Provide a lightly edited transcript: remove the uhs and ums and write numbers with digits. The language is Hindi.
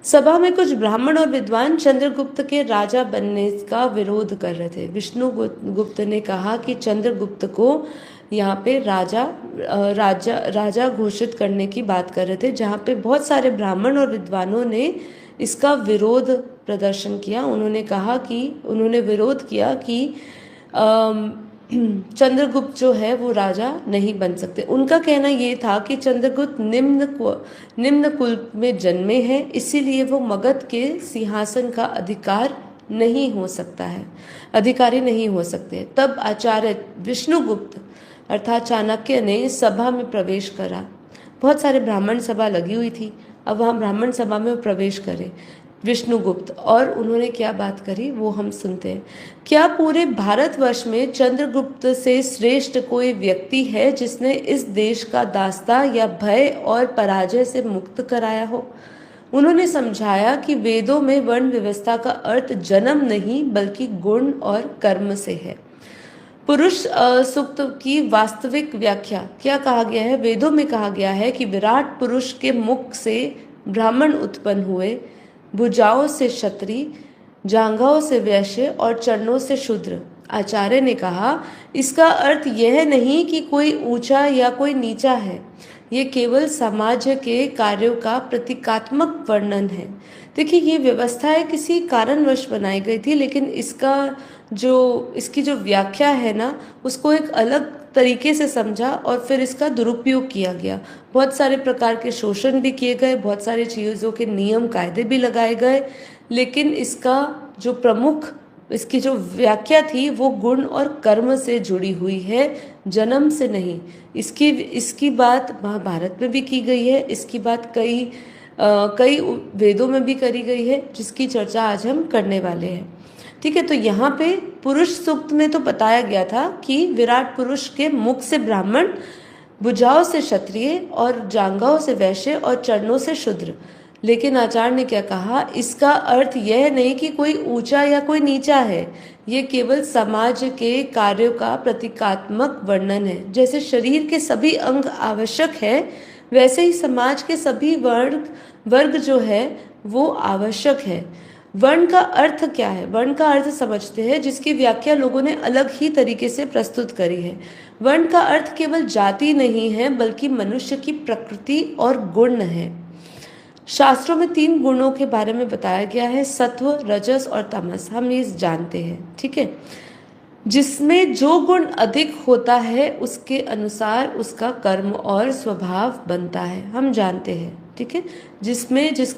सभा में कुछ ब्राह्मण और विद्वान चंद्रगुप्त के राजा बनने का विरोध कर रहे थे। विष्णु गुप्त ने कहा कि चंद्रगुप्त को यहाँ पे राजा घोषित करने की बात कर रहे थे, जहाँ पे बहुत सारे ब्राह्मण और विद्वानों ने इसका विरोध प्रदर्शन किया। उन्होंने विरोध किया कि चंद्रगुप्त जो है वो राजा नहीं बन सकते। उनका कहना ये था कि चंद्रगुप्त निम्न कुल में जन्मे हैं, इसीलिए वो मगध के सिंहासन का अधिकारी नहीं हो सकते। तब आचार्य विष्णुगुप्त अर्थात चाणक्य ने सभा में प्रवेश करा। बहुत सारे ब्राह्मण सभा लगी हुई थी। अब वहाँ ब्राह्मण सभा में प्रवेश करे विष्णुगुप्त, और उन्होंने क्या बात करी वो हम सुनते हैं। क्या पूरे भारतवर्ष में चंद्रगुप्त से श्रेष्ठ कोई व्यक्ति है जिसने इस देश का दास्ता या भय और पराजय से मुक्त कराया हो? उन्होंने समझाया कि वेदों में वर्ण व्यवस्था का अर्थ जन्म नहीं बल्कि गुण और कर्म से है। पुरुष सूक्त की वास्तविक व्याख्या क्या कहा गया है? वेदों में कहा गया है कि विराट पुरुष के मुख से ब्राह्मण उत्पन्न हुए, भुजाओं से क्षत्रिय, जांघों से वैश्य और चरणों से शूद्र। आचार्य ने कहा इसका अर्थ यह नहीं कि कोई ऊंचा या कोई नीचा है, ये केवल समाज के कार्यों का प्रतीकात्मक वर्णन है। देखिए, ये व्यवस्थाएं किसी कारणवश बनाई गई थी, लेकिन इसकी जो व्याख्या है ना, उसको एक अलग तरीके से समझा और फिर इसका दुरुपयोग किया गया। बहुत सारे प्रकार के शोषण भी किए गए, बहुत सारी चीज़ों के नियम कायदे भी लगाए गए, लेकिन इसकी जो व्याख्या थी वो गुण और कर्म से जुड़ी हुई है, जन्म से नहीं। इसकी बात महाभारत में भी की गई है, इसकी बात कई वेदों में भी करी गई है, जिसकी चर्चा आज हम करने वाले हैं। ठीक है, तो यहाँ पे पुरुष सूक्त में तो बताया गया था कि विराट पुरुष के मुख से ब्राह्मण, भुजाओं से क्षत्रिय और जांघों से वैश्य और चरणों से शूद्र। लेकिन आचार्य ने क्या कहा, इसका अर्थ यह नहीं कि कोई ऊंचा या कोई नीचा है, ये केवल समाज के कार्यों का प्रतीकात्मक वर्णन है। जैसे शरीर के सभी अंग आवश्यक है, वैसे ही समाज के सभी वर्ग जो है वो आवश्यक है। वर्ण का अर्थ क्या है? वर्ण का अर्थ समझते हैं, जिसकी व्याख्या लोगों ने अलग ही तरीके से प्रस्तुत करी है। वर्ण का अर्थ केवल जाति नहीं है, बल्कि मनुष्य की प्रकृति और गुण है। शास्त्रों में 3 गुणों के बारे में बताया गया है, सत्व, रजस और तमस। हम ये जानते हैं, ठीक है। जिसमें जो गुण अधिक होता है उसके अनुसार उसका कर्म और स्वभाव बनता है, हम जानते हैं, ठीक है। जिस